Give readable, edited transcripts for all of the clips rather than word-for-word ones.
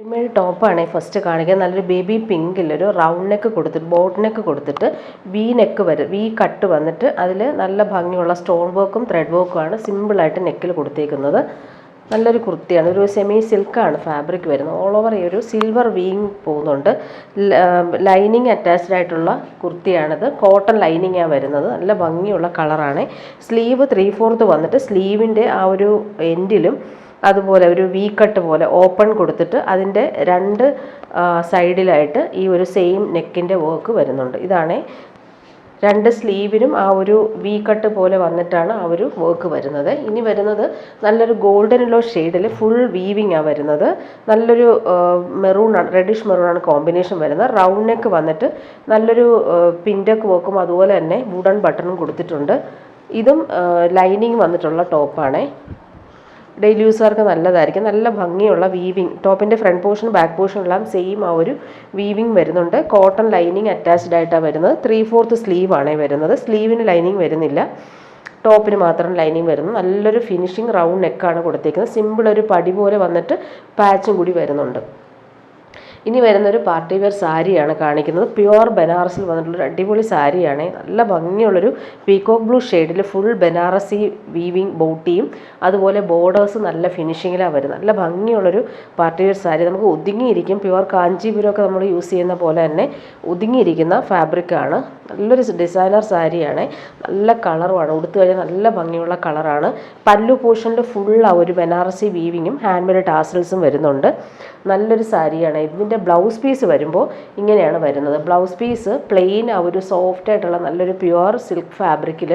Readymade ടോപ്പാണ് first കാണിക്കുക. നല്ലൊരു ബേബി പിങ്കിലൊരു റൗണ്ട് നെക്ക് കൊടുത്തിട്ട് ബോട്ട് നെക്ക് കൊടുത്തിട്ട് വി കട്ട് വന്നിട്ട് അതിൽ നല്ല ഭംഗിയുള്ള സ്റ്റോൺ വർക്കും ത്രെഡ് വർക്കുമാണ് സിമ്പിളായിട്ട് നെക്കിൽ കൊടുത്തേക്കുന്നത്. നല്ലൊരു കുർത്തിയാണ്. ഒരു സെമി സിൽക്കാണ് ഫാബ്രിക് വരുന്നത്. ഓൾ ഓവർ ഈ ഒരു സിൽവർ വീങ് പോകുന്നുണ്ട്. ലൈനിങ് അറ്റാച്ച്ഡ് ആയിട്ടുള്ള കുർത്തിയാണിത്. കോട്ടൺ ലൈനിങ്ങാണ് വരുന്നത്. നല്ല ഭംഗിയുള്ള കളറാണ്. സ്ലീവ് 3/4 വന്നിട്ട് സ്ലീവിൻ്റെ ആ ഒരു എൻഡിലും അതുപോലെ ഒരു വി കട്ട് പോലെ ഓപ്പൺ കൊടുത്തിട്ട് അതിൻ്റെ രണ്ട് സൈഡിലായിട്ട് ഈ ഒരു സെയിം നെക്കിൻ്റെ വർക്ക് വരുന്നുണ്ട്. ഇതാണ് രണ്ട് സ്ലീവിനും ആ ഒരു വി കട്ട് പോലെ വന്നിട്ടാണ് ആ ഒരു വർക്ക് വരുന്നത്. ഇനി വരുന്നത് നല്ലൊരു ഗോൾഡൻ യെല്ലോ ഷെയ്ഡിൽ ഫുൾ വീവിങ് ആണ് വരുന്നത്. നല്ലൊരു മെറൂണാണ്, റെഡിഷ് മെറൂണാണ് കോമ്പിനേഷൻ വരുന്നത്. റൗണ്ട് നെക്ക് വന്നിട്ട് നല്ലൊരു പിൻടെക്ക് വർക്കും അതുപോലെ തന്നെ വുഡൻ ബട്ടണും കൊടുത്തിട്ടുണ്ട്. ഇതും ലൈനിങ് വന്നിട്ടുള്ള ടോപ്പാണ്. ഡെയിലി യൂസുകാർക്ക് നല്ലതായിരിക്കും. നല്ല ഭംഗിയുള്ള വീവിങ്, ടോപ്പിൻ്റെ ഫ്രണ്ട് പോർഷൻ ബാക്ക് പോർഷൻ എല്ലാം സെയിം ആ ഒരു വീവിങ് വരുന്നുണ്ട്. കോട്ടൺ ലൈനിങ് അറ്റാച്ച്ഡ് ആയിട്ടാണ് വരുന്നത്. 3/4 സ്ലീവാണ് വരുന്നത്. സ്ലീവിന് ലൈനിങ് വരുന്നില്ല, ടോപ്പിന് മാത്രം ലൈനിങ് വരുന്നു. നല്ലൊരു ഫിനിഷിങ് റൗണ്ട് നെക്കാണ് കൊടുത്തേക്കുന്നത്. സിമ്പിൾ ഒരു പടി പോലെ വന്നിട്ട് പാച്ചും കൂടി വരുന്നുണ്ട്. ഇനി വരുന്നൊരു പാർട്ടി വെയർ സാരിയാണ് കാണിക്കുന്നത്. പ്യുവർ ബനാറസിൽ വന്നിട്ടുള്ളൊരു അടിപൊളി സാരിയാണ്. നല്ല ഭംഗിയുള്ളൊരു പീകോക്ക് ബ്ലൂ ഷെയ്ഡിൽ ഫുൾ ബനാറസി വീവിങ് ബോട്ടിയും അതുപോലെ ബോർഡേഴ്സ് നല്ല ഫിനിഷിങ്ങിലാണ് വരുന്നത്. നല്ല ഭംഗിയുള്ളൊരു പാർട്ടി വെയർ സാരി. നമുക്ക് ഒതുങ്ങിയിരിക്കും. പ്യുവർ കാഞ്ചീപുരമൊക്കെ നമ്മൾ യൂസ് ചെയ്യുന്ന പോലെ തന്നെ ഒതുങ്ങിയിരിക്കുന്ന ഫാബ്രിക്കാണ്. നല്ലൊരു ഡിസൈനർ സാരിയാണ്. നല്ല കളറുമാണ്. ഉടുത്തു കഴിഞ്ഞാൽ നല്ല ഭംഗിയുള്ള കളറാണ്. പല്ലു പോർഷനിൽ ഫുൾ ആ ഒരു ബനാറസി വീവിങ്ങും ഹാൻഡ് മെയ്ഡ് ടാസൽസും വരുന്നുണ്ട്. നല്ലൊരു സാരിയാണ്. ഇതിൻ്റെ ബ്ലൗസ് പീസ് വരുമ്പോൾ ഇങ്ങനെയാണ് വരുന്നത്. ബ്ലൗസ് പീസ് പ്ലെയിൻ ആ ഒരു സോഫ്റ്റ് ആയിട്ടുള്ള നല്ലൊരു പ്യുവർ സിൽക്ക് ഫാബ്രിക്കിൽ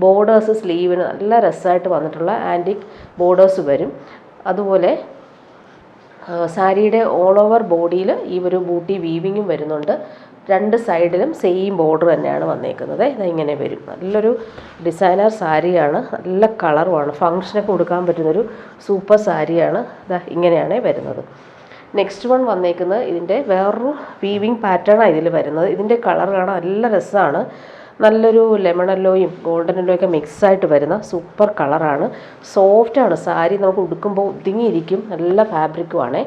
ബോർഡേഴ്സ് സ്ലീവിന് നല്ല രസമായിട്ട് വന്നിട്ടുള്ള ആൻറ്റിക് ബോർഡേഴ്സ് വരും. അതുപോലെ സാരിയുടെ ഓൾ ഓവർ ബോഡിയിൽ ഈ ഒരു ബൂട്ടി വീവിങ്ങും വരുന്നുണ്ട്. രണ്ട് സൈഡിലും സെയിം ബോർഡർ തന്നെയാണ് വന്നേക്കുന്നത്. ഇതിങ്ങനെ വരും. നല്ലൊരു ഡിസൈനർ സാരിയാണ്. നല്ല കളറുമാണ്. ഫങ്ഷനൊക്കെ കൊടുക്കാൻ പറ്റുന്നൊരു സൂപ്പർ സാരിയാണ്. ഇങ്ങനെയാണ് വരുന്നത്. നെക്സ്റ്റ് വൺ വന്നേക്കുന്നത് ഇതിൻ്റെ വേറൊരു വീവിങ് പാറ്റേണാണ് ഇതിൽ വരുന്നത്. ഇതിൻ്റെ കളർ കാണാൻ നല്ല രസമാണ്. നല്ലൊരു ലെമൺ യെല്ലോയും ഗോൾഡൻ യെല്ലോയൊക്കെ മിക്സായിട്ട് വരുന്ന സൂപ്പർ കളറാണ്. സോഫ്റ്റാണ് സാരി. നമുക്ക് ഉടുക്കുമ്പോൾ ഒതുങ്ങിയിരിക്കും. നല്ല ഫാബ്രിക്കുമാണ്.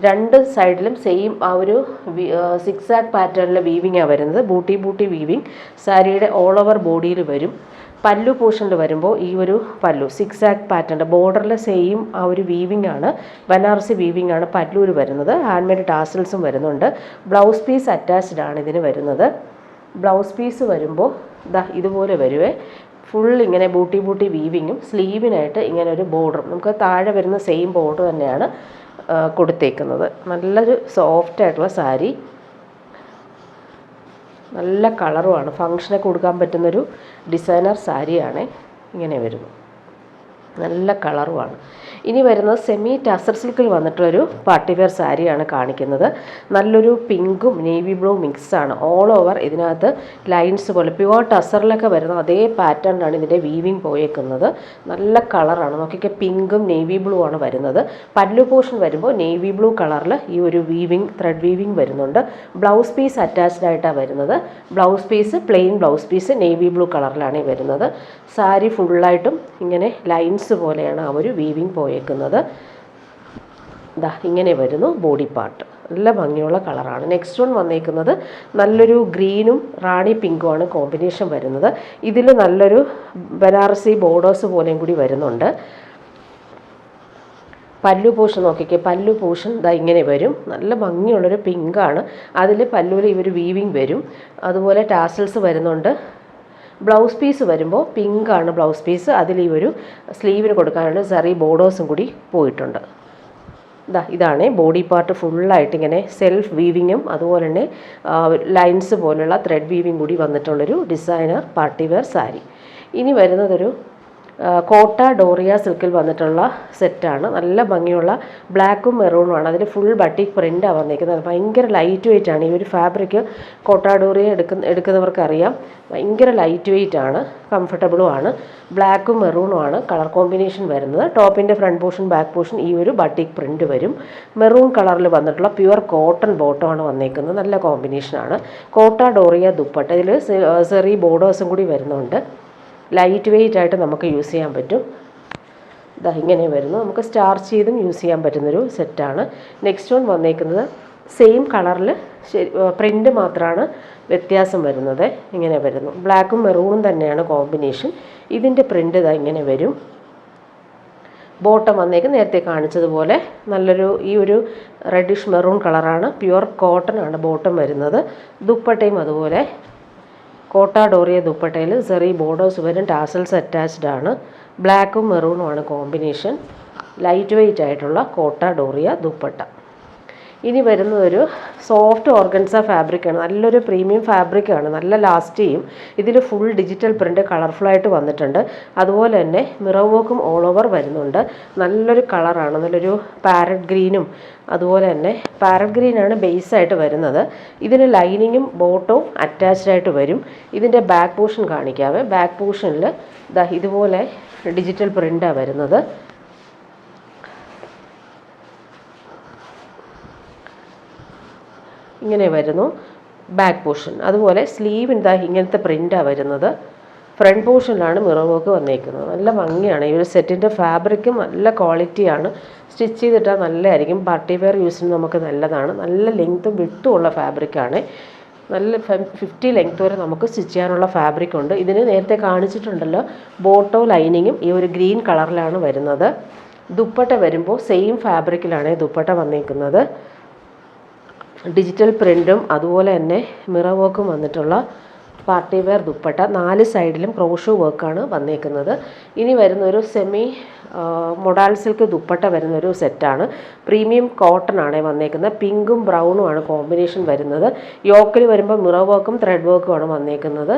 രണ്ട് സൈഡിലും സെയിം ആ ഒരു സിക്സാക് പാറ്റേണിലെ വീവിങ്ങാണ് വരുന്നത്. ബൂട്ടി വീവിങ് സാരിയുടെ ഓൾ ഓവർ ബോഡിയിൽ വരും. പല്ലു പോർഷനിൽ വരുമ്പോൾ ഈ ഒരു പല്ലു സിക്സാക് പാറ്റേൺ ബോർഡറിൽ സെയിം ആ ഒരു വീവിങ് ആണ്. ബനാറസി വീവിങ് ആണ് പല്ലൂർ വരുന്നത്. ഹാൻഡ് മെയ്ഡ് ടാസൽസും വരുന്നുണ്ട്. ബ്ലൗസ് പീസ് അറ്റാച്ച്ഡ് ആണ് ഇതിന് വരുന്നത്. ബ്ലൗസ് പീസ് വരുമ്പോൾ ഇതുപോലെ വരുവേ. ഫുൾ ഇങ്ങനെ ബൂട്ടി വീവിങ്ങും സ്ലീവിനായിട്ട് ഇങ്ങനെ ഒരു ബോർഡറും. നമുക്ക് താഴെ വരുന്ന സെയിം ബോർഡർ തന്നെയാണ് കൊടുത്തേക്കുന്നത്. നല്ലൊരു സോഫ്റ്റ് ആയിട്ടുള്ള സാരി. നല്ല കളറുമാണ്. ഫങ്ഷനൊക്കെ കൊടുക്കാൻ പറ്റുന്നൊരു ഡിസൈനർ സാരിയാണ്. ഇങ്ങനെ വരുന്നു. നല്ല കളറുമാണ്. ഇനി വരുന്നത് സെമി ടസർ സിൽക്കിൽ വന്നിട്ടുള്ളൊരു പാർട്ടി വെയർ സാരിയാണ് കാണിക്കുന്നത്. നല്ലൊരു പിങ്കും നേവി ബ്ലൂ മിക്സാണ്. ഓൾ ഓവർ ഇതിനകത്ത് ലൈൻസ് പോലെ പ്യുവർ ടസറിലൊക്കെ വരുന്ന അതേ പാറ്റേണിലാണ് ഇതിൻ്റെ വീവിങ് പോയേക്കുന്നത്. നല്ല കളറാണ്. നോക്കിയൊക്കെ പിങ്കും നേവി ബ്ലൂ ആണ് വരുന്നത്. പല്ലു പോർഷൻ വരുമ്പോൾ നേവി ബ്ലൂ കളറിൽ ഈ ഒരു വീവിങ് ത്രെഡ് വീവിങ് വരുന്നുണ്ട്. ബ്ലൗസ് പീസ് അറ്റാച്ച്ഡ് ആയിട്ടാണ് വരുന്നത്. Blouse piece plain blouse piece navy blue കളറിലാണ് വരുന്നത്. സാരി ഫുള്ളായിട്ടും ഇങ്ങനെ ലൈൻസ് പോലെയാണ് ആ ഒരു വീവിങ് പോയേക്കുന്നത്. ഇങ്ങനെ വരുന്നു ബോഡി പാർട്ട്. നല്ല ഭംഗിയുള്ള കളറാണ്. നെക്സ്റ്റ് വൺ വന്നേക്കുന്നത് നല്ലൊരു ഗ്രീനും റാണി പിങ്കുമാണ് കോമ്പിനേഷൻ വരുന്നത്. ഇതിൽ നല്ലൊരു ബനാറസി ബോർഡേഴ്സ് പോലെയും കൂടി വരുന്നുണ്ട്. പല്ലു പോർഷൻ നോക്കിക്കേ. പല്ലു പോർഷൻ ഇങ്ങനെ വരും. നല്ല ഭംഗിയുള്ളൊരു പിങ്കാണ്. അതിൽ പല്ലുവിൽ ഈ ഒരു വീവിങ് വരും. അതുപോലെ ടാസൽസ് വരുന്നുണ്ട്. ബ്ലൗസ് പീസ് വരുമ്പോൾ പിങ്കാണ് ബ്ലൗസ് പീസ്. അതിൽ ഈ ഒരു സ്ലീവിന് കൊടുക്കാനുള്ള സെറി ബോർഡേഴ്സും കൂടി പോയിട്ടുണ്ട്. ഇതാണ് ബോഡി പാർട്ട് ഫുള്ളായിട്ട് ഇങ്ങനെ സെൽഫ് വീവിങ്ങും അതുപോലെ തന്നെ ലൈൻസ് പോലുള്ള ത്രെഡ് വീവിങ് കൂടി വന്നിട്ടുള്ളൊരു ഡിസൈനർ പാർട്ടി വെയർ സാരി. ഇനി വരുന്നതൊരു കോട്ട ഡോറിയ സിൽക്കിൽ വന്നിട്ടുള്ള സെറ്റാണ്. നല്ല ഭംഗിയുള്ള ബ്ലാക്കും മെറൂണുമാണ്. അതിൽ ഫുൾ ബട്ടിക് പ്രിൻ്റാണ് വന്നിരിക്കുന്നത്. ഭയങ്കര ലൈറ്റ് വെയിറ്റ് ആണ് ഈ ഒരു ഫാബ്രിക്. കോട്ട ഡോറിയ എടുക്കുന്നവർക്ക് അറിയാം. ഭയങ്കര ലൈറ്റ് വെയിറ്റ് ആണ്, കംഫർട്ടബിളും ആണ്. ബ്ലാക്കും മെറൂണും ആണ് കളർ കോമ്പിനേഷൻ വരുന്നത്. ടോപ്പിൻ്റെ ഫ്രണ്ട് പോർഷൻ ബാക്ക് പോർഷൻ ഈ ഒരു ബട്ടിക് പ്രിൻ്റ് വരും. മെറൂൺ കളറിൽ വന്നിട്ടുള്ള പ്യുവർ കോട്ടൺ ബോട്ടമാണ് വന്നിരിക്കുന്നത്. നല്ല കോമ്പിനേഷനാണ്. കോട്ട ഡോറിയ ദുപ്പട്ട. ഇതിൽ സെറി ബോർഡേഴ്സും കൂടി വരുന്നുണ്ട്. ലൈറ്റ് വെയിറ്റ് ആയിട്ട് നമുക്ക് യൂസ് ചെയ്യാൻ പറ്റും. ഇതാ ഇങ്ങനെ വരുന്നു. നമുക്ക് സ്റ്റാർച്ച് ചെയ്തും യൂസ് ചെയ്യാൻ പറ്റുന്നൊരു സെറ്റാണ്. നെക്സ്റ്റ് വൺ വന്നേക്കുന്നത് സെയിം കളറിൽ പ്രിൻ്റ് മാത്രമാണ് വ്യത്യാസം വരുന്നത്. ഇങ്ങനെ വരുന്നു. ബ്ലാക്കും മെറൂണും തന്നെയാണ് കോമ്പിനേഷൻ. ഇതിൻ്റെ പ്രിൻ്റ് ഇതാ ഇങ്ങനെ വരും. ബോട്ടം വന്നേക്ക് നേരത്തെ കാണിച്ചതുപോലെ നല്ലൊരു ഈ ഒരു റെഡിഷ് മെറൂൺ കളറാണ്. പ്യുവർ കോട്ടൺ ആണ് ബോട്ടം വരുന്നത്. ദുപ്പട്ടയും അതുപോലെ കോട്ട ഡോറിയ ദുപ്പട്ടയിൽ സെറി ബോർഡേഴ്സ് വരും. ടാസൽസ് അറ്റാച്ച്ഡ് ആണ്. ബ്ലാക്കും മെറൂണും ആണ് കോമ്പിനേഷൻ. ലൈറ്റ് വെയ്റ്റ് ആയിട്ടുള്ള കോട്ട ഡോറിയ ദുപ്പട്ട. ഇനി വരുന്നതൊരു സോഫ്റ്റ് ഓർഗൻസ ഫാബ്രിക്കാണ്. നല്ലൊരു പ്രീമിയം ഫാബ്രിക്കാണ്. നല്ല ലാസ്റ്റ് ചെയ്യും. ഇതിൽ ഫുൾ ഡിജിറ്റൽ പ്രിൻ്റ് കളർഫുള്ളായിട്ട് വന്നിട്ടുണ്ട്. അതുപോലെ തന്നെ മിറർ വർക്കും ഓൾ ഓവർ വരുന്നുണ്ട്. നല്ലൊരു കളറാണ്. നല്ലൊരു പാരറ്റ് ഗ്രീനും അതുപോലെ തന്നെ പാരറ്റ് ഗ്രീനാണ് ബേസായിട്ട് വരുന്നത്. ഇതിന് ലൈനിങ്ങും ബോട്ടവും അറ്റാച്ച്ഡ് ആയിട്ട് വരും. ഇതിൻ്റെ ബാക്ക് പോർഷൻ കാണിക്കാവേ. ബാക്ക് പോർഷനിൽ ഇതുപോലെ ഡിജിറ്റൽ പ്രിൻ്റാണ് വരുന്നത്. ഇങ്ങനെ വരുന്നു ബാക്ക് പോർഷൻ. അതുപോലെ സ്ലീവ് ഇങ്ങനത്തെ പ്രിൻ്റാണ് വരുന്നത്. ഫ്രണ്ട് പോർഷനിലാണ് മിറർ വർക്ക് വന്നേക്കുന്നത്. നല്ല ഭംഗിയാണ്. ഈ ഒരു സെറ്റിൻ്റെ ഫാബ്രിക്കും നല്ല ക്വാളിറ്റിയാണ്. സ്റ്റിച്ച് ചെയ്തിട്ടാൽ നല്ലതായിരിക്കും. പാർട്ടി വെയർ യൂസിന് നമുക്ക് നല്ലതാണ്. നല്ല ലെങ്ത്തും വിട്ടും ഉള്ള ഫാബ്രിക്കാണ്. നല്ല 50 ലെങ്ത്ത് വരെ നമുക്ക് സ്റ്റിച്ച് ചെയ്യാനുള്ള ഫാബ്രിക് ഉണ്ട്. ഇതിന് നേരത്തെ കാണിച്ചിട്ടുണ്ടല്ലോ ബോട്ടോ ലൈനിങ്ങും ഈ ഒരു ഗ്രീൻ കളറിലാണ് വരുന്നത്. ദുപ്പട്ട വരുമ്പോൾ സെയിം ഫാബ്രിക്കിലാണ് ദുപ്പട്ട വന്നേക്കുന്നത്. ഡിജിറ്റൽ പ്രിൻറ്റും അതുപോലെ തന്നെ മിറർ വർക്കും വന്നിട്ടുള്ള പാർട്ടി വെയർ ദുപ്പട്ട. 4 സൈഡിലും ക്രോഷോ വർക്കാണ് വന്നേക്കുന്നത്. ഇനി വരുന്നൊരു സെമി മൊഡാൾ സിൽക്ക് ദുപ്പട്ട വരുന്നൊരു സെറ്റാണ്. പ്രീമിയം കോട്ടൺ ആണ് വന്നേക്കുന്നത്. പിങ്കും ബ്രൗണും ആണ് കോമ്പിനേഷൻ വരുന്നത്. യോക്കിൽ വരുമ്പോൾ മിറർ വർക്കും ത്രെഡ് വർക്കും ആണ് വന്നേക്കുന്നത്.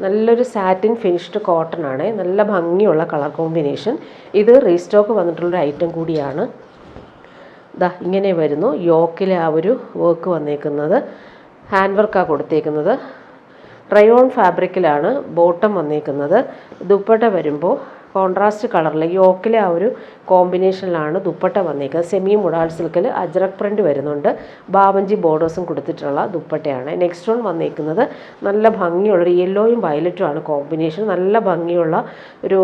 നല്ലൊരു സാറ്റിൻ ഫിനിഷ്ഡ് കോട്ടൺ ആണ്. നല്ല ഭംഗിയുള്ള കളർ കോമ്പിനേഷൻ. ഇത് റീസ്റ്റോക്ക് വന്നിട്ടുള്ളൊരു ഐറ്റം കൂടിയാണ്. ഇങ്ങനെ വരുന്നു. യോക്കിലെ ആ ഒരു വർക്ക് വന്നേക്കുന്നത്. ഹാൻഡ് വർക്കാണ് കൊടുത്തേക്കുന്നത്. റയോൺ ഫാബ്രിക്കിലാണ് ബോട്ടം വന്നേക്കുന്നത്. ദുപ്പട്ട വരുമ്പോൾ കോൺട്രാസ്റ്റ് കളറിൽ യോക്കിലെ ആ ഒരു കോമ്പിനേഷനിലാണ് ദുപ്പട്ട വന്നേക്കുന്നത്. സെമി മുഡാൾ സിൽക്കിൽ അജ്രക് പ്രിൻ്റ് വരുന്നുണ്ട്. ബാവഞ്ചി ബോർഡേഴ്സും കൊടുത്തിട്ടുള്ള ദുപ്പട്ടയാണ്. നെക്സ്റ്റ് വൺ വന്നേക്കുന്നത് നല്ല ഭംഗിയുള്ളൊരു യെല്ലോയും വയലറ്റും ആണ് കോമ്പിനേഷൻ. നല്ല ഭംഗിയുള്ള ഒരു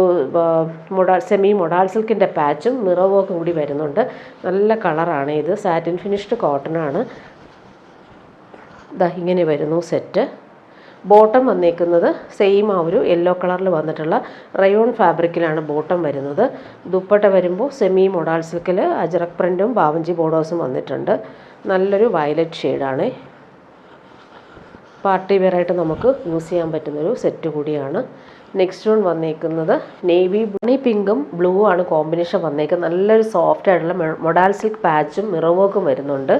സെമി മൊഡാൾ സിൽക്കിൻ്റെ പാച്ചും മിറർ വർക്കും കൂടി വരുന്നുണ്ട്. നല്ല കളറാണ് ഇത്. സാറ്റിൻ ഫിനിഷ്ഡ് കോട്ടൺ ആണ്. ഇങ്ങനെ വരുന്നു സെറ്റ്. ബോട്ടം വന്നേക്കുന്നത് സെയിം ആ ഒരു യെല്ലോ കളറിൽ വന്നിട്ടുള്ള റയോൺ ഫാബ്രിക്കിലാണ് ബോട്ടം വരുന്നത്. ദുപ്പട്ട വരുമ്പോൾ സെമി മൊഡാൾ സിൽക്കിൽ അജ്രക് പ്രിൻറ്റും ബാവഞ്ചി ബോർഡേഴ്സും വന്നിട്ടുണ്ട്. നല്ലൊരു വയലറ്റ് ഷെയ്ഡാണ്. പാർട്ടി വെയറായിട്ട് നമുക്ക് യൂസ് ചെയ്യാൻ പറ്റുന്നൊരു സെറ്റ് കൂടിയാണ്. നെക്സ്റ്റ് വൺ വന്നേക്കുന്നത് നേവി പിങ്കും ബ്ലൂ ആണ് കോമ്പിനേഷൻ വന്നേക്കുന്നത്. നല്ലൊരു സോഫ്റ്റ് ആയിട്ടുള്ള മൊഡാൾ സിൽക്ക് പാച്ചും മിറർ വർക്കും വരുന്നുണ്ട്.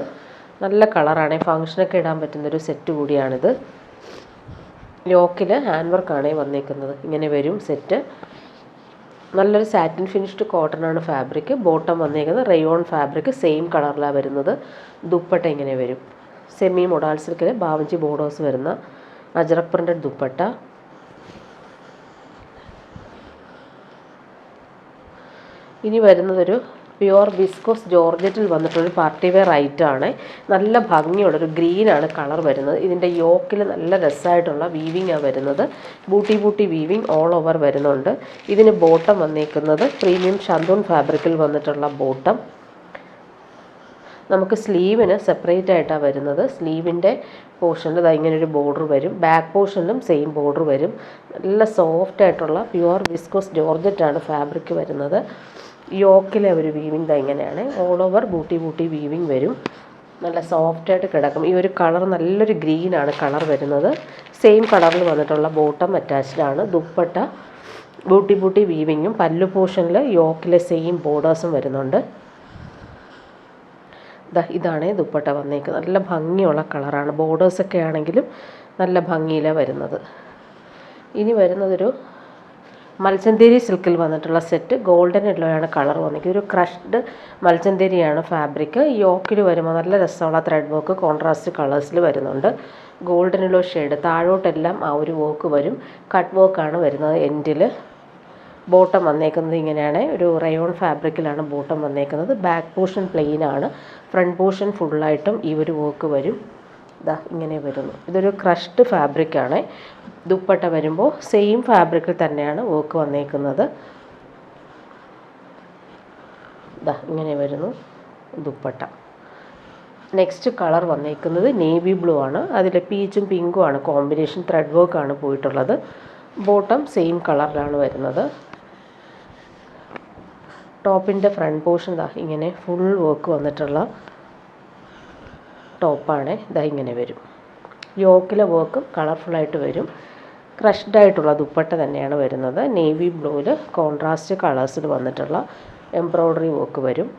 നല്ല കളറാണ്. ഫങ്ഷനൊക്കെ ഇടാൻ പറ്റുന്നൊരു സെറ്റ് കൂടിയാണിത്. യോക്കിൽ ഹാൻഡ് വർക്കാണ് വന്നേക്കുന്നത്. ഇങ്ങനെ വരും സെറ്റ്. നല്ലൊരു സാറ്റിൻ ഫിനിഷ്ഡ് കോട്ടൺ ആണ് ഫാബ്രിക്. ബോട്ടം വന്നേക്കുന്നത് റയോൺ ഫാബ്രിക് സെയിം കളറിലാണ് വരുന്നത്. ദുപ്പട്ട ഇങ്ങനെ വരും. സെമി മൊഡാൾ സിൽക്കിൽ ബാവഞ്ചി ബോർഡേഴ്സ് വരുന്ന അജ്രക് പ്രിൻ്റഡ് ദുപ്പട്ട. ഇനി വരുന്നതൊരു പ്യുവർ വിസ്കോസ് ജോർജറ്റിൽ വന്നിട്ടൊരു പാർട്ടി വെയർ ഐറ്റമാണ്. നല്ല ഭംഗിയുള്ളൊരു ഗ്രീനാണ് കളർ വരുന്നത്. ഇതിൻ്റെ യോക്കിൽ നല്ല രസമായിട്ടുള്ള വീവിങ്ങാണ് വരുന്നത്. ബൂട്ടി വീവിങ് ഓൾ ഓവർ വരുന്നുണ്ട്. ഇതിന് ബോട്ടം വന്നേക്കുന്നത് പ്രീമിയം ഷന്തൂൺ ഫാബ്രിക്കിൽ വന്നിട്ടുള്ള ബോട്ടം. നമുക്ക് സ്ലീവിന് സെപ്പറേറ്റ് ആയിട്ടാണ് വരുന്നത്. സ്ലീവിൻ്റെ പോർഷനിൽ ഇങ്ങനൊരു ബോർഡർ വരും. ബാക്ക് പോർഷനിലും സെയിം ബോർഡർ വരും. നല്ല സോഫ്റ്റ് ആയിട്ടുള്ള പ്യുവർ വിസ്കോസ് ജോർജറ്റാണ് ഫാബ്രിക് വരുന്നത്. യോക്കിലെ ഒരു വീവിങ് ഇങ്ങനെയാണ്. ഓൾ ഓവർ ബൂട്ടി വീവിങ് വരും. നല്ല സോഫ്റ്റായിട്ട് കിടക്കും. ഈ ഒരു കളർ നല്ലൊരു ഗ്രീനാണ് കളർ വരുന്നത്. സെയിം കളറിൽ വന്നിട്ടുള്ള ബോട്ടം അറ്റാച്ച്ഡ് ആണ്. ദുപ്പട്ട ബൂട്ടി വീവിങ്ങും പല്ലു പോർഷനിൽ യോക്കിലെ സെയിം ബോർഡേഴ്സും വരുന്നുണ്ട്. ഇതാണ് ദുപ്പട്ട വന്നേക്കുന്നത്. നല്ല ഭംഗിയുള്ള കളറാണ്. ബോർഡേഴ്സൊക്കെ ആണെങ്കിലും നല്ല ഭംഗിയിലാണ് വരുന്നത്. ഇനി വരുന്നതൊരു മൽച്ചന്തേരി സിൽക്കിൽ വന്നിട്ടുള്ള സെറ്റ്. ഗോൾഡൻ യെല്ലോയാണ് കളർ വന്നിരിക്കുന്നത്. ഒരു ക്രഷ്ഡ് മൽച്ചന്തേരിയാണ് ഫാബ്രിക്. യോക്കിൽ വരുമ്പോൾ നല്ല രസമുള്ള ത്രെഡ് വർക്ക് കോൺട്രാസ്റ്റ് കളേഴ്സിൽ വരുന്നുണ്ട്. Golden yellow shade. താഴോട്ടെല്ലാം ആ ഒരു വർക്ക് വരും. കട്ട് വർക്കാണ് വരുന്നത് എൻഡിൽ. ബോട്ടം വന്നേക്കുന്നത് ഇങ്ങനെയാണ്. ഒരു റയോൺ ഫാബ്രിക്കിലാണ് ബോട്ടം വന്നേക്കുന്നത്. ബാക്ക് പോർഷൻ പ്ലെയിൻ ആണ്. ഫ്രണ്ട് പോർഷൻ ഫുള്ളായിട്ടും ഈ ഒരു വർക്ക് വരും. ഇങ്ങനെ വരുന്നു. ഇതൊരു ക്രഷ്ഡ് ഫാബ്രിക്കാണ്. ദുപ്പട്ട വരുമ്പോൾ സെയിം ഫാബ്രിക്കിൽ തന്നെയാണ് വർക്ക് വന്നേക്കുന്നത്. ഇതാ ഇങ്ങനെ വരുന്നു ദുപ്പട്ട. നെക്സ്റ്റ് കളർ വന്നേക്കുന്നത് നേവി ബ്ലൂ ആണ്. അതിൽ പീച്ചും പിങ്കും ആണ് കോമ്പിനേഷൻ. ത്രെഡ് വർക്കാണ് പോയിട്ടുള്ളത്. ബോട്ടം സെയിം കളറിലാണ് വരുന്നത്. ടോപ്പിൻ്റെ ഫ്രണ്ട് പോർഷൻ ഇതാ ഇങ്ങനെ ഫുൾ വർക്ക് വന്നിട്ടുള്ള ടോപ്പാണ്. ഇതാ ഇങ്ങനെ വരും. യോക്കിലെ വർക്കും കളർഫുള്ളായിട്ട് വരും. ക്രഷ്ഡ് ആയിട്ടുള്ള ദുപ്പട്ട തന്നെയാണ് വരുന്നത്. നേവി ബ്ലൂവിൽ കോൺട്രാസ്റ്റ് കളേഴ്സിൽ വന്നിട്ടുള്ള എംബ്രോയ്ഡറി വർക്ക് വരും.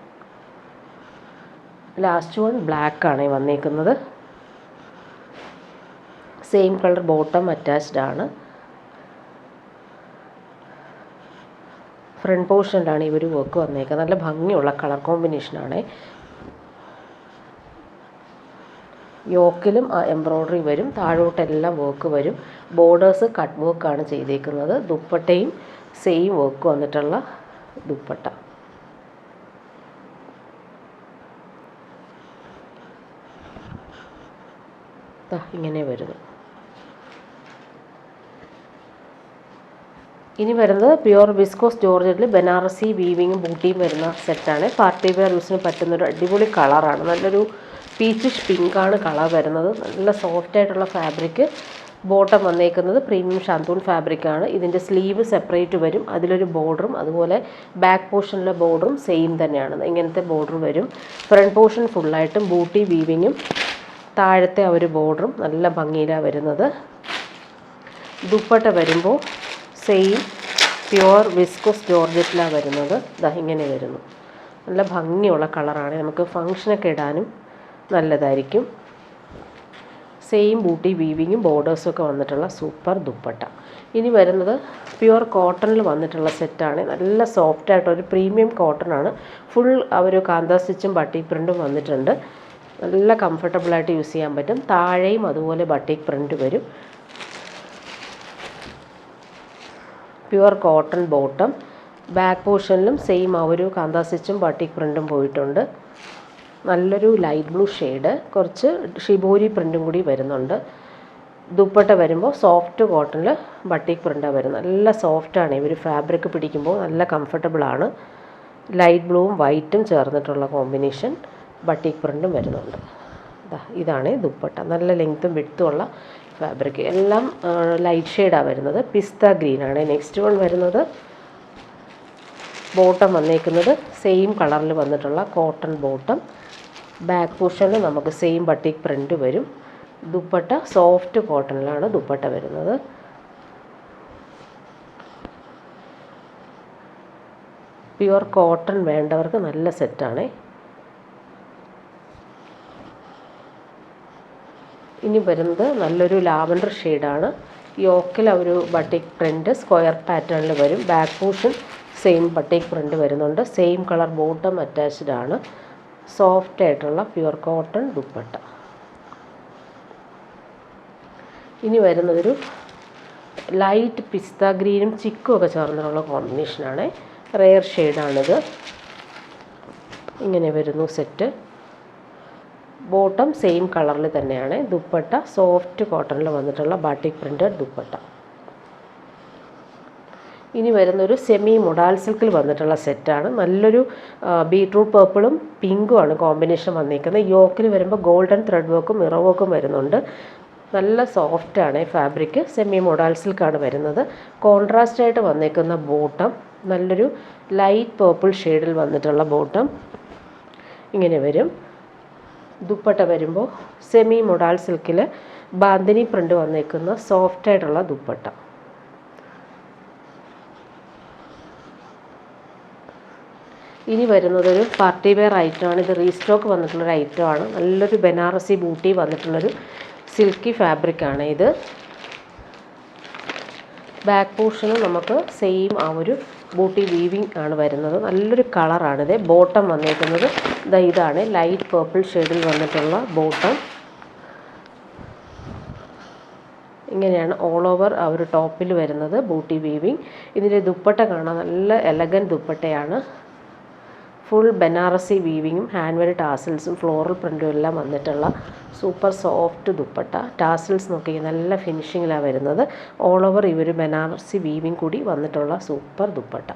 ലാസ്റ്റ് വൺ ബ്ലാക്ക് ആണ് വന്നേക്കുന്നത്. സെയിം കളർ ബോട്ടം അറ്റാച്ച്ഡ് ആണ്. ഫ്രണ്ട് പോർഷനിലാണ് ഇവർ വർക്ക് വന്നേക്കുന്നത്. നല്ല ഭംഗിയുള്ള കളർ കോമ്പിനേഷനാണ്. യോക്കിലും എംബ്രോയ്ഡറി വരും. താഴോട്ടെല്ലാം വർക്ക് വരും. ബോർഡേഴ്സ് കട്ട് വർക്കാണ് ചെയ്തേക്കുന്നത്. ദുപ്പട്ടയും സെയിം വർക്ക് വന്നിട്ടുള്ള ദുപ്പട്ട. ഇങ്ങനെ വരുന്നു. ഇനി വരുന്നത് പ്യുവർ വിസ്കോസ് ജോർജറ്റിൽ ബനാറസി വീവിങ്ങും ബൂട്ടിയും വരുന്ന സെറ്റാണ്. പാർട്ടി വെയർ യൂസിന് പറ്റുന്നൊരു അടിപൊളി കളറാണ്. നല്ലൊരു പീച്ചിഷ് പിങ്കാണ് കളർ വരുന്നത്. നല്ല സോഫ്റ്റ് ആയിട്ടുള്ള ഫാബ്രിക്. ബോട്ടം വന്നേക്കുന്നത് പ്രീമിയം ഷാന്തൂൺ ഫാബ്രിക്കാണ്. ഇതിൻ്റെ സ്ലീവ് സെപ്പറേറ്റ് വരും. അതിലൊരു ബോർഡറും അതുപോലെ ബാക്ക് പോർഷനിലെ ബോർഡറും സെയിം തന്നെയാണ്. ഇങ്ങനത്തെ ബോർഡർ വരും. ഫ്രണ്ട് പോർഷൻ ഫുള്ളായിട്ടും ബൂട്ടി വീവിങ്ങും താഴത്തെ ആ ഒരു ബോർഡറും നല്ല ഭംഗിയിലാണ് വരുന്നത്. ദുപ്പട്ട വരുമ്പോൾ സെയിം പ്യുവർ വിസ്കോസ് ജോർജറ്റിലാണ് വരുന്നത്. ഇതാ ഇങ്ങനെ വരുന്നു. നല്ല ഭംഗിയുള്ള കളറാണ്. നമുക്ക് ഫങ്ഷനൊക്കെ ഇടാനും നല്ലതായിരിക്കും. സെയിം ബൂട്ടി വീവിങ്ങും ബോർഡേഴ്സൊക്കെ വന്നിട്ടുള്ള സൂപ്പർ ദുപ്പട്ട. ഇനി വരുന്നത് പ്യുവർ കോട്ടണിൽ വന്നിട്ടുള്ള സെറ്റാണ്. നല്ല സോഫ്റ്റായിട്ടൊരു പ്രീമിയം കോട്ടണാണ്. ഫുൾ ആ ഒരു കാന്താ സ്റ്റിച്ചും ബട്ടിക് പ്രിൻറ്റും വന്നിട്ടുണ്ട്. നല്ല കംഫർട്ടബിളായിട്ട് യൂസ് ചെയ്യാൻ പറ്റും. താഴെയും അതുപോലെ ബട്ടിക് പ്രിൻറ്റ് വരും. Pure cotton bottom. ബാക്ക് പോർഷനിലും സെയിം ആ ഒരു കാന്താ സ്റ്റിച്ചും ബട്ടിക് പ്രിൻറ്റും പോയിട്ടുണ്ട്. നല്ലൊരു ലൈറ്റ് ബ്ലൂ ഷെയ്ഡ്. കുറച്ച് ഷിബോരി പ്രിൻറ്റും കൂടി വരുന്നുണ്ട്. ദുപ്പട്ട വരുമ്പോൾ സോഫ്റ്റ് കോട്ടണിൽ ബട്ടിക് പ്രിൻ്റാണ് വരുന്നത്. നല്ല സോഫ്റ്റാണ്. ഇവർ ഫാബ്രിക് പിടിക്കുമ്പോൾ നല്ല കംഫർട്ടബിളാണ്. ലൈറ്റ് ബ്ലൂവും വൈറ്റും ചേർന്നിട്ടുള്ള കോമ്പിനേഷൻ ബട്ടിക് പ്രിൻറ്റും വരുന്നുണ്ട്. ഇതാണ് ദുപ്പട്ട. നല്ല ലെങ്ത്തും വിഡ്ത്തും ഉള്ള ഫാബ്രിക്. എല്ലാം ലൈറ്റ് ഷെയ്ഡാണ് വരുന്നത്. പിസ്ത ഗ്രീനാണ്. നെക്സ്റ്റ് വൺ വരുന്നത് ബോട്ടം വന്നേക്കുന്നത് സെയിം കളറിൽ വന്നിട്ടുള്ള കോട്ടൺ ബോട്ടം. ബാക്ക് പോർഷനിൽ നമുക്ക് സെയിം ബട്ടിക് പ്രിൻറ്റ് വരും. ദുപ്പട്ട സോഫ്റ്റ് കോട്ടണിലാണ് ദുപ്പട്ട വരുന്നത്. പ്യുവർ കോട്ടൺ വേണ്ടവർക്ക് നല്ല സെറ്റാണ്. ഇനി വരുന്നത് നല്ലൊരു ലാവൻഡർ ഷെയ്ഡാണ്. യോക്കിൽ ഒരു ബട്ടിക് പ്രിൻറ്റ് സ്ക്വയർ പാറ്റേണിൽ വരും. Back portion same batik print വരുന്നുണ്ട്. സെയിം കളർ ബോട്ടം അറ്റാച്ച്ഡ് ആണ്. സോഫ്റ്റ് ആയിട്ടുള്ള പ്യുവർ കോട്ടൺ ദുപ്പട്ട. ഇനി വരുന്നതൊരു ലൈറ്റ് പിസ്ത ഗ്രീനും ചിക്കും ഒക്കെ ചേർന്നുള്ള കോമ്പിനേഷനാണ്. റെയർ ഷെയ്ഡാണിത്. ഇങ്ങനെ വരുന്നു സെറ്റ്. ബോട്ടം സെയിം കളറിൽ തന്നെയാണ്. ദുപ്പട്ട സോഫ്റ്റ് കോട്ടണിൽ വന്നിട്ടുള്ള ബാട്ടിക് പ്രിൻറ്റഡ് ദുപ്പട്ട. ഇനി വരുന്നൊരു സെമി മൊഡാൽ സിൽക്കിൽ വന്നിട്ടുള്ള സെറ്റാണ്. നല്ലൊരു ബീട്രൂട്ട് പേർപ്പിളും പിങ്കുമാണ് കോമ്പിനേഷൻ വന്നിരിക്കുന്നത്. യോക്കിൽ വരുമ്പോൾ ഗോൾഡൻ ത്രെഡ് വർക്കും മിറർ വർക്കും വരുന്നുണ്ട്. നല്ല സോഫ്റ്റാണ് ഫാബ്രിക്. സെമി മൊഡാൽ സിൽക്കാണ് വരുന്നത്. കോൺട്രാസ്റ്റായിട്ട് വന്നേക്കുന്ന ബോട്ടം നല്ലൊരു ലൈറ്റ് പേർപ്പിൾ ഷെയ്ഡിൽ വന്നിട്ടുള്ള ബോട്ടം ഇങ്ങനെ വരും. ദുപ്പട്ട വരുമ്പോൾ സെമി മൊഡാൽ സിൽക്കിൽ ബാന്തിനി പ്രിൻ്റ് വന്നേക്കുന്ന സോഫ്റ്റായിട്ടുള്ള ദുപ്പട്ട. ഇനി വരുന്നതൊരു പാർട്ടി വെയർ ഐറ്റമാണ്. ഇത് റീസ്റ്റോക്ക് വന്നിട്ടുള്ളൊരു ഐറ്റമാണ്. നല്ലൊരു ബനാറസി ബൂട്ടി വന്നിട്ടുള്ളൊരു സിൽക്കി ഫാബ്രിക്കാണ് ഇത്. ബാക്ക് പോർഷനും നമുക്ക് സെയിം ആ ഒരു ബൂട്ടി വീവിങ് ആണ് വരുന്നത്. നല്ലൊരു കളറാണിത്. ബോട്ടം വന്നേക്കുന്നത് ഇതാണ് ലൈറ്റ് പേർപ്പിൾ ഷെയ്ഡിൽ വന്നിട്ടുള്ള ബോട്ടം. ഇങ്ങനെയാണ് ഓൾ ഓവർ ആ ഒരു ടോപ്പിൽ വരുന്നത് ബൂട്ടി വീവിങ്. ഇതിൻ്റെ ദുപ്പട്ട കാണാൻ നല്ല എലഗൻറ്റ് ദുപ്പട്ടയാണ്. ഫുൾ ബനാറസി വീവിങ്ങും ഹാൻഡ് വർക്ക് ടാസിൽസും ഫ്ലോറൽ പ്രിൻറ്റും എല്ലാം വന്നിട്ടുള്ള സൂപ്പർ സോഫ്റ്റ് ദുപ്പട്ട. ടാസിൽസ് നോക്കി നല്ല ഫിനിഷിങ്ങിലാണ് വരുന്നത്. ഓൾ ഓവർ ഈ ഒരു ബനാറസി വീവിങ് കൂടി വന്നിട്ടുള്ള സൂപ്പർ ദുപ്പട്ട.